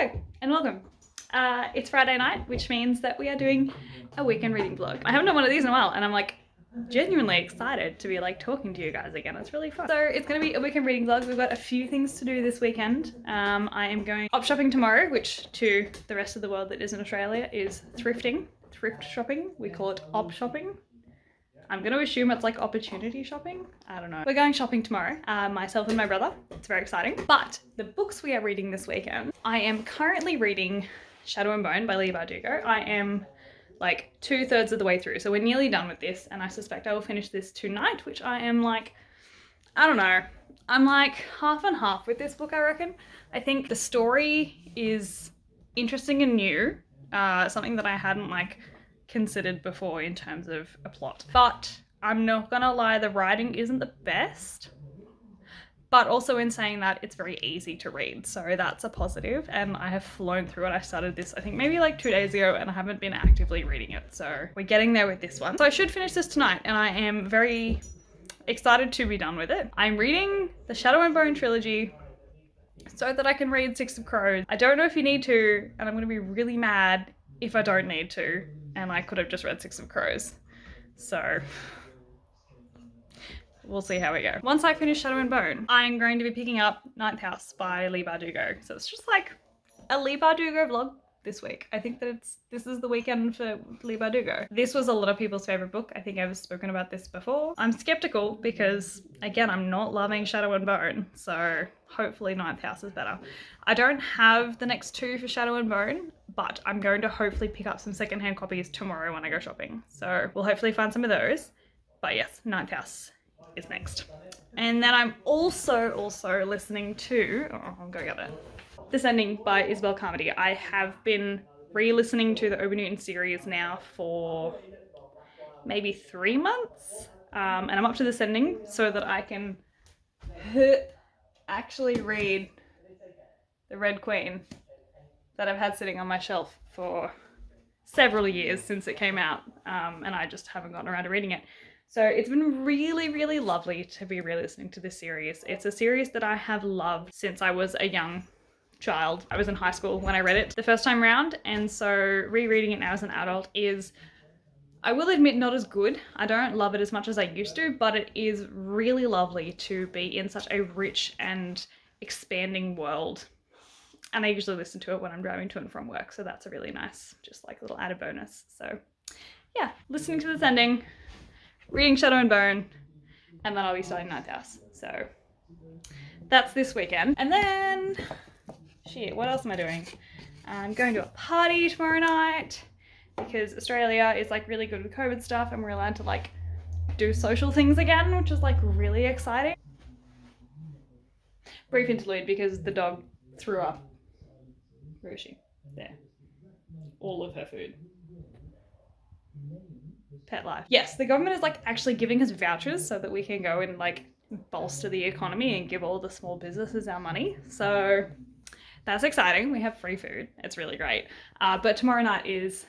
Hello and welcome. It's Friday night, which means that we are doing a weekend reading vlog. I haven't done one of these in a while and I'm like genuinely excited to be like talking to you guys again. It's really fun. So it's going to be a weekend reading vlog. We've got a few things to do this weekend. I am going op shopping tomorrow, which to the rest of the world that isn't Australia is thrifting, thrift shopping. We call it op shopping. I'm going to assume it's like opportunity shopping. I don't know. We're going shopping tomorrow, myself and my brother. It's very exciting. But the books we are reading this weekend, I am currently reading Shadow and Bone by Leigh Bardugo. I am like 2/3 of the way through. So we're nearly done with this and I suspect I will finish this tonight, which I am like, I don't know. I'm like half and half with this book, I reckon. I think the story is interesting and new. Something that I hadn't like considered before in terms of a plot. But I'm not gonna lie, the writing isn't the best. But also in saying that, it's very easy to read. So that's a positive. And I have flown through it. I started this, I think maybe like 2 days ago and I haven't been actively reading it. So we're getting there with this one. So I should finish this tonight and I am very excited to be done with it. I'm reading the Shadow and Bone trilogy so that I can read Six of Crows. I don't know if you need to, and I'm gonna be really mad if I don't need to, and I could have just read Six of Crows. So we'll see how we go. Once I finish Shadow and Bone, I'm going to be picking up Ninth House by Leigh Bardugo. So it's just like a Leigh Bardugo vlog this week. I think that this is the weekend for Leigh Bardugo. This was a lot of people's favorite book. I think I've spoken about this before. I'm skeptical because again, I'm not loving Shadow and Bone. So hopefully Ninth House is better. I don't have the next two for Shadow and Bone, but I'm going to hopefully pick up some secondhand copies tomorrow when I go shopping. So we'll hopefully find some of those. But yes, Ninth House is next. And then I'm also listening to, I'll go get it. Descending by Isabel Carmody. I have been re-listening to the Ober Newton series now for maybe 3 months. And I'm up to Descending so that I can actually read The Red Queen that I've had sitting on my shelf for several years since it came out. And I just haven't gotten around to reading it. So it's been really, really lovely to be re-listening to this series. It's a series that I have loved since I was a young child. I was in high school when I read it the first time round, and so rereading it now as an adult is, I will admit, not as good. I don't love it as much as I used to, but it is really lovely to be in such a rich and expanding world. And I usually listen to it when I'm driving to and from work, so that's a really nice, just like little added bonus. So yeah, listening to this ending, reading Shadow and Bone, and then I'll be starting Ninth House. So that's this weekend. And then, shit, what else am I doing? I'm going to a party tomorrow night because Australia is like really good with COVID stuff and we're allowed to like do social things again, which is like really exciting. Brief interlude because the dog threw up. Where is she? There. All of her food. Pet life. Yes, the government is like actually giving us vouchers so that we can go and like bolster the economy and give all the small businesses our money. So that's exciting. We have free food. It's really great. But tomorrow night is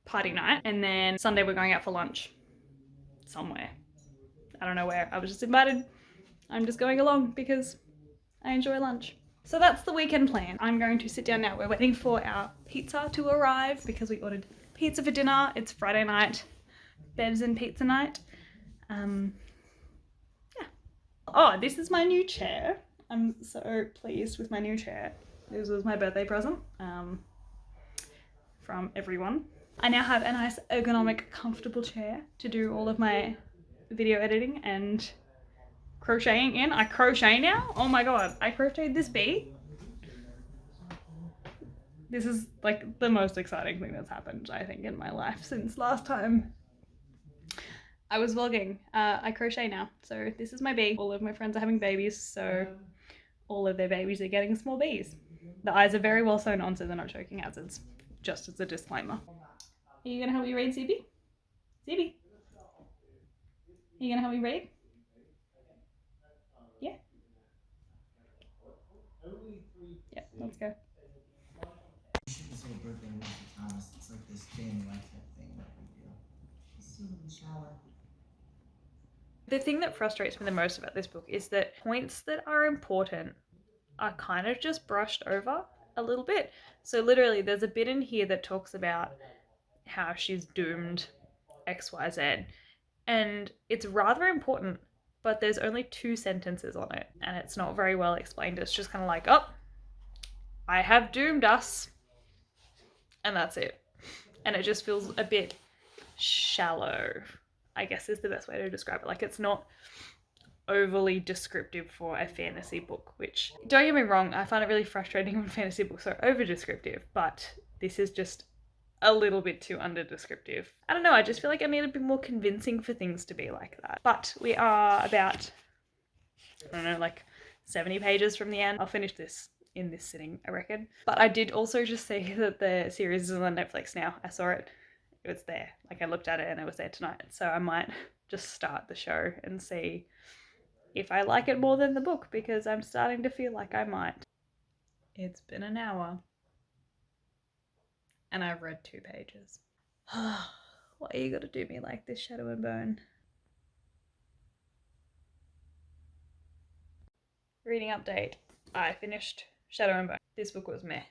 party night. And then Sunday we're going out for lunch somewhere. I don't know where. I was just invited. I'm just going along because I enjoy lunch. So that's the weekend plan. I'm going to sit down now. We're waiting for our pizza to arrive because we ordered pizza for dinner. It's Friday night. Bevs and pizza night. Yeah. Oh, this is my new chair. I'm so pleased with my new chair. This was my birthday present from everyone. I now have a nice ergonomic, comfortable chair to do all of my video editing and crocheting in. I crochet now. Oh my god, I crocheted this bee. This is like the most exciting thing that's happened, I think, in my life since last time I was vlogging. I crochet now. So this is my bee. All of my friends are having babies, so all of their babies are getting small bees. The eyes are very well sewn on so they're not choking hazards, just as a disclaimer. Are you gonna help me read, CB? CB? Are you gonna help me read? Yeah? Yeah, let's go. It's like this day in the life type thing that we do. Still in the shower. The thing that frustrates me the most about this book is that points that are important are kind of just brushed over. a little bit. So literally there's a bit in here that talks about how she's doomed XYZ, and it's rather important, but there's only 2 sentences on it and it's not very well explained. It's just kind of like, oh, I have doomed us, and that's it. And it just feels a bit shallow, I guess is the best way to describe it. Like, it's not overly descriptive for a fantasy book, which, don't get me wrong, I find it really frustrating when fantasy books are over descriptive, but this is just a little bit too under descriptive. I don't know, I just feel like I need a bit more convincing for things to be like that. But we are about, I don't know, like 70 pages from the end. I'll finish this in this sitting, I reckon. But I did also just see that the series is on Netflix now. I saw it. It was there. Like, I looked at it and it was there tonight. So I might just start the show and see if I like it more than the book, because I'm starting to feel like I might. It's been an hour and I've read 2 pages. Why you gotta do me like this, Shadow and Bone? Reading update. I finished Shadow and Bone. This book was meh.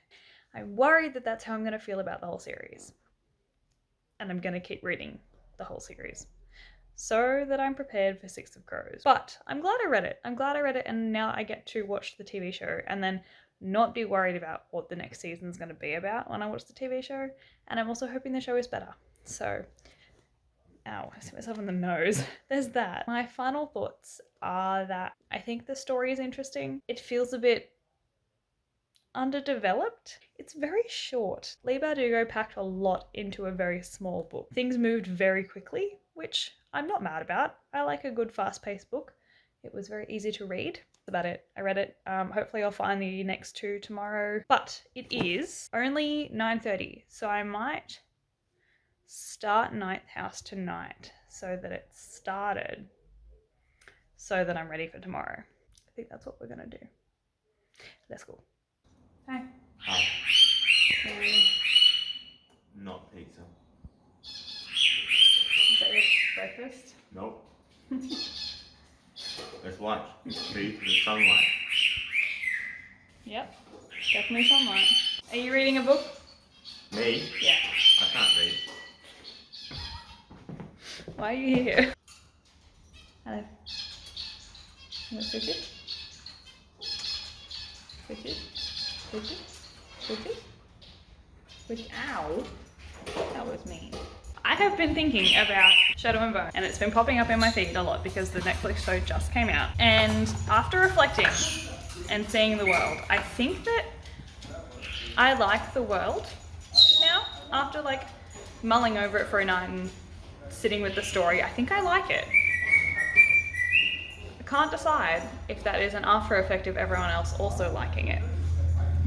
I'm worried that that's how I'm gonna feel about the whole series. And I'm gonna keep reading the whole series so that I'm prepared for Six of Crows. But I'm glad I read it. I'm glad I read it, and now I get to watch the TV show and then not be worried about what the next season's going to be about when I watch the TV show. And I'm also hoping the show is better. So, ow, I hit myself in the nose. There's that. My final thoughts are that I think the story is interesting. It feels a bit underdeveloped. It's very short. Leigh Bardugo packed a lot into a very small book. Things moved very quickly, which I'm not mad about. I like a good fast-paced book. It was very easy to read. That's about it. I read it. Hopefully I'll find the next 2 tomorrow. But it is only 9:30, so I might start Ninth House tonight so that it's started, so that I'm ready for tomorrow. I think that's what we're gonna do. Let's go. Hi. Hi. Not pizza. Is that your breakfast? Nope. It's lunch. See, the sunlight. Yep, definitely sunlight. Are you reading a book? Me? Yeah. I can't read. Why are you here? Hello. Hello, Bridget? Bridget? Bridget? Bridget? Bridget? Ow. That was mean. I have been thinking about Shadow and Bone, and it's been popping up in my feed a lot because the Netflix show just came out. And after reflecting and seeing the world, I think that I like the world now. After like mulling over it for a night and sitting with the story, I think I like it. I can't decide if that is an after effect of everyone else also liking it,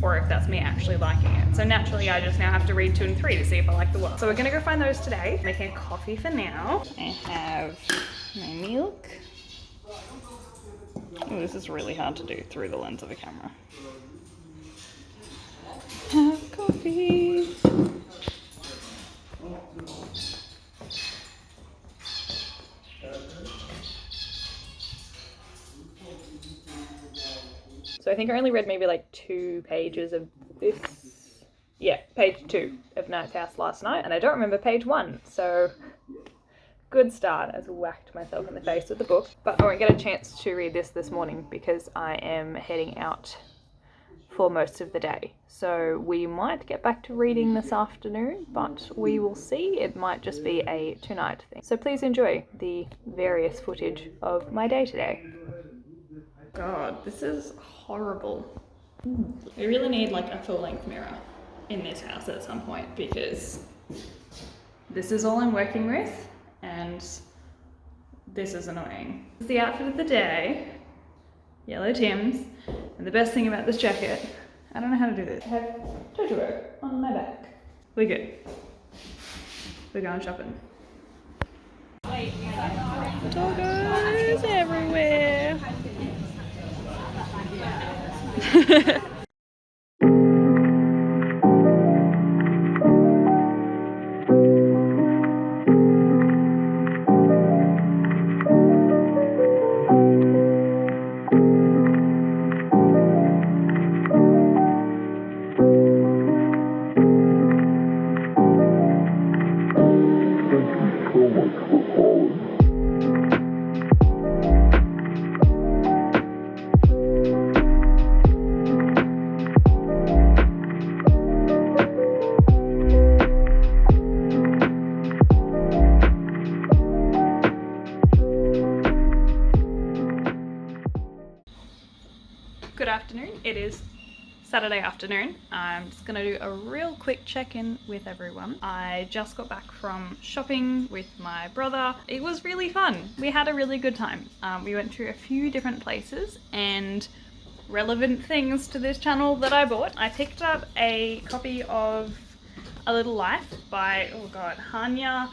or if that's me actually liking it. So naturally I just now have to read 2 and 3 to see if I like the world. So we're gonna go find those today. Making a coffee for now. I have my milk. Oh, this is really hard to do through the lens of a camera. Have coffee. So I think I only read maybe like 2 pages of this. Yeah, page 2 of Ninth House last night, and I don't remember page 1, so good start. I whacked myself in the face with the book. But I won't get a chance to read this morning because I am heading out for most of the day. So we might get back to reading this afternoon, but we will see. It might just be a 2-night thing. So please enjoy the various footage of my day today. God, this is horrible. We really need like a full-length mirror in this house at some point, because this is all I'm working with and this is annoying. This is the outfit of the day. Yellow Tims. And the best thing about this jacket, I don't know how to do this. I have Totoro on my back. We're good. We're going shopping. Toggos everywhere. Saturday afternoon. I'm just gonna do a real quick check-in with everyone. I just got back from shopping with my brother. It was really fun. We had a really good time. We went to a few different places and relevant things to this channel that I bought. I picked up a copy of A Little Life by, oh god, Hanya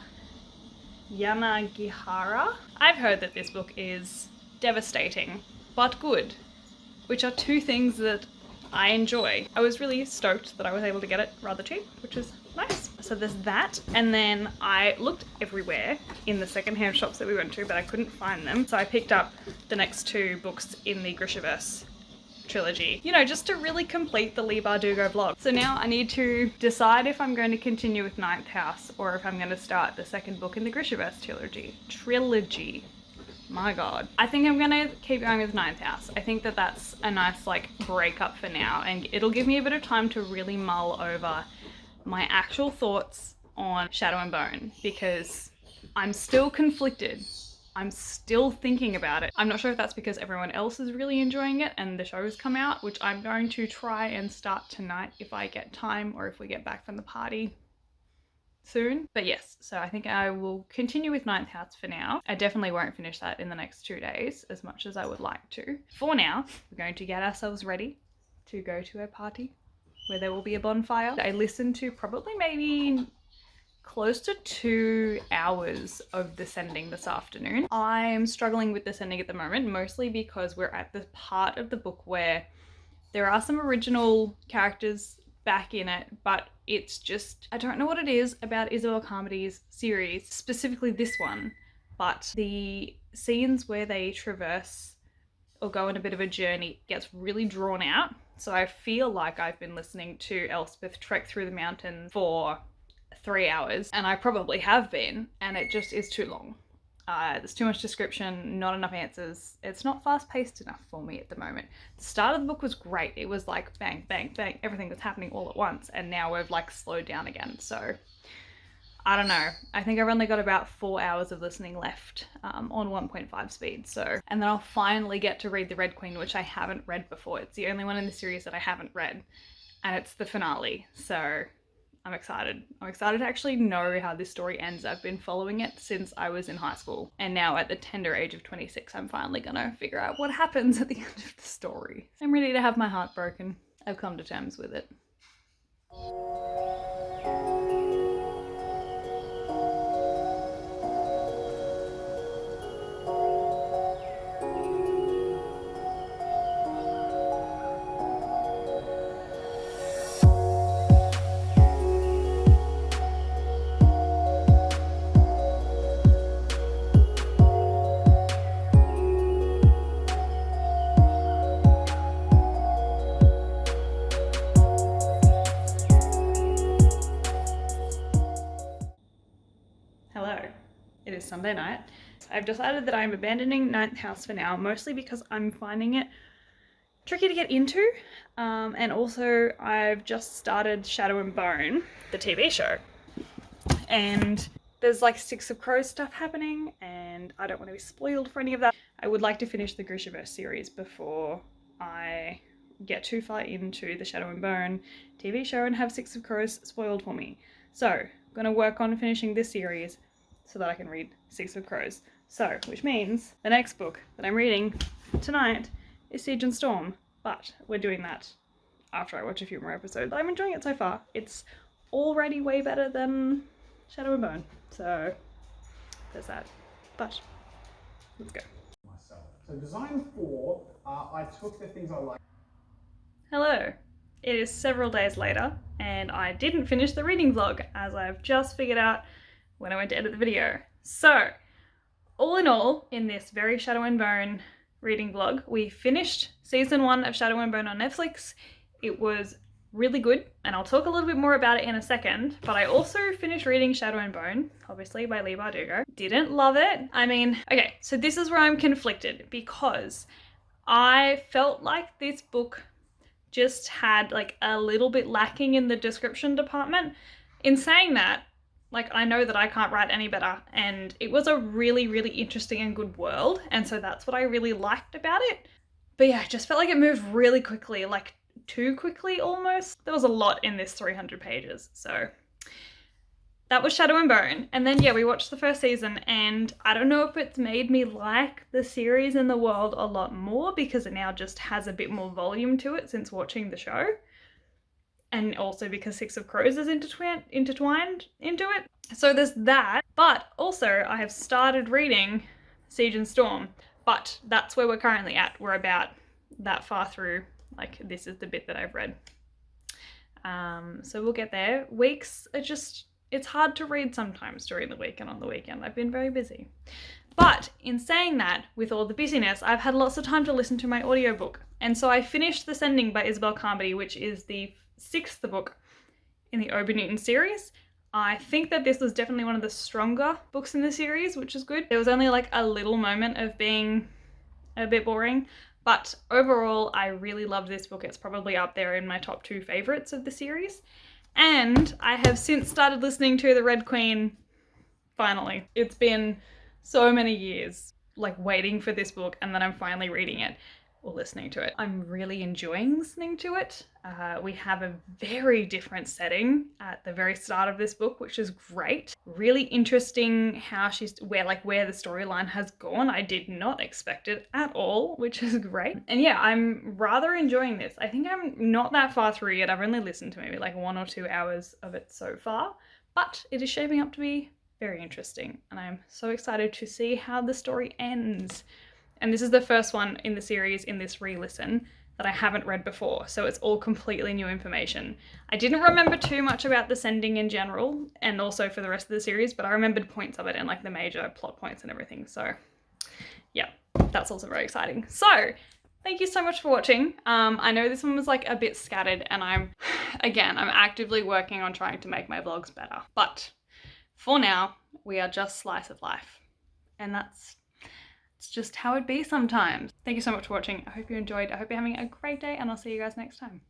Yanagihara. I've heard that this book is devastating, but good, which are two things that I enjoy. I was really stoked that I was able to get it rather cheap, which is nice. So there's that. And then I looked everywhere in the secondhand shops that we went to, but I couldn't find them. So I picked up the next two books in the Grishaverse trilogy, you know, just to really complete the Leigh Bardugo vlog. So now I need to decide if I'm going to continue with Ninth House or if I'm going to start the second book in the Grishaverse trilogy. My god. I think I'm gonna keep going with Ninth House. I think that that's a nice like breakup for now, and it'll give me a bit of time to really mull over my actual thoughts on Shadow and Bone, because I'm still conflicted. I'm still thinking about it. I'm not sure if that's because everyone else is really enjoying it and the show's come out, which I'm going to try and start tonight if I get time or if we get back from the party soon. But yes, so I think I will continue with Ninth House for now. I definitely won't finish that in the next 2 days as much as I would like to. For now, we're going to get ourselves ready to go to a party where there will be a bonfire. I listened to probably maybe close to 2 hours of descending this afternoon. I'm struggling with descending at the moment, mostly because we're at the part of the book where there are some original characters back in it, but it's just, I don't know what it is about Isabel Carmody's series, specifically this one, but the scenes where they traverse or go on a bit of a journey gets really drawn out. So I feel like I've been listening to Elspeth trek through the mountains for 3 hours, and I probably have been, and it just is too long. There's too much description, not enough answers. It's not fast-paced enough for me at the moment. The start of the book was great. It was like bang, bang, bang, everything was happening all at once, and now we've like slowed down again. So I don't know. I think I've only got about 4 hours of listening left on 1.5 speed. So, and then I'll finally get to read The Red Queen, which I haven't read before. It's the only one in the series that I haven't read, and it's the finale. So I'm excited. I'm excited to actually know how this story ends. I've been following it since I was in high school, and now at the tender age of 26, I'm finally gonna figure out what happens at the end of the story. I'm ready to have my heart broken. I've come to terms with it. It is Sunday night. I've decided that I'm abandoning Ninth House for now, mostly because I'm finding it tricky to get into, and also I've just started Shadow and Bone, the TV show, and there's like Six of Crows stuff happening, and I don't want to be spoiled for any of that. I would like to finish the Grishaverse series before I get too far into the Shadow and Bone TV show and have Six of Crows spoiled for me. So I'm going to work on finishing this series so that I can read Six of Crows. So, which means the next book that I'm reading tonight is Siege and Storm, but we're doing that after I watch a few more episodes. I'm enjoying it so far. It's already way better than Shadow and Bone, so there's that. But let's go. So design 4, I took the things I like. Hello. It is several days later, and I didn't finish the reading vlog, as I've just figured out when I went to edit the video. So, all in all, in this very Shadow and Bone reading vlog, we finished season 1 of Shadow and Bone on Netflix. It was really good, and I'll talk a little bit more about it in a second, but I also finished reading Shadow and Bone, obviously by Leigh Bardugo. Didn't love it. I mean, okay, so this is where I'm conflicted, because I felt like this book just had like a little bit lacking in the description department. In saying that, like, I know that I can't write any better, and it was a really, really interesting and good world, and so that's what I really liked about it. But yeah, I just felt like it moved really quickly, like too quickly almost. There was a lot in this 300 pages, so that was Shadow and Bone. And then, yeah, we watched the first season, and I don't know if it's made me like the series and the world a lot more because it now just has a bit more volume to it since watching the show. And also because Six of Crows is intertwined into it. So there's that. But also I have started reading Siege and Storm, but that's where we're currently at. We're about that far through. Like, this is the bit that I've read. So we'll get there. Weeks are just, it's hard to read sometimes during the week and on the weekend. I've been very busy. But in saying that, with all the busyness, I've had lots of time to listen to my audiobook. And so I finished The Sending by Isabel Carmody, which is the 6th book in the Ober Newton series. I think that this was definitely one of the stronger books in the series, which is good. There was only like a little moment of being a bit boring, but overall I really loved this book. It's probably up there in my top 2 favorites of the series. And I have since started listening to The Red Queen, finally. It's been so many years like waiting for this book, and then I'm finally reading it or listening to it. I'm really enjoying listening to it. We have a very different setting at the very start of this book, which is great. Really interesting how where the storyline has gone. I did not expect it at all, which is great. And yeah, I'm rather enjoying this. I think I'm not that far through yet. I've only listened to maybe like 1 or 2 hours of it so far, but it is shaping up to be very interesting. And I'm so excited to see how the story ends. And this is the first one in the series in this re-listen that I haven't read before, so it's all completely new information. I didn't remember too much about The Sending in general, and also for the rest of the series, but I remembered points of it and like the major plot points and everything, so yeah, that's also very exciting. So, thank you so much for watching. I know this one was like a bit scattered, and I'm actively working on trying to make my vlogs better, but for now, we are just slice of life, and it's just how it be sometimes. Thank you so much for watching. I hope you enjoyed. I hope you're having a great day, and I'll see you guys next time.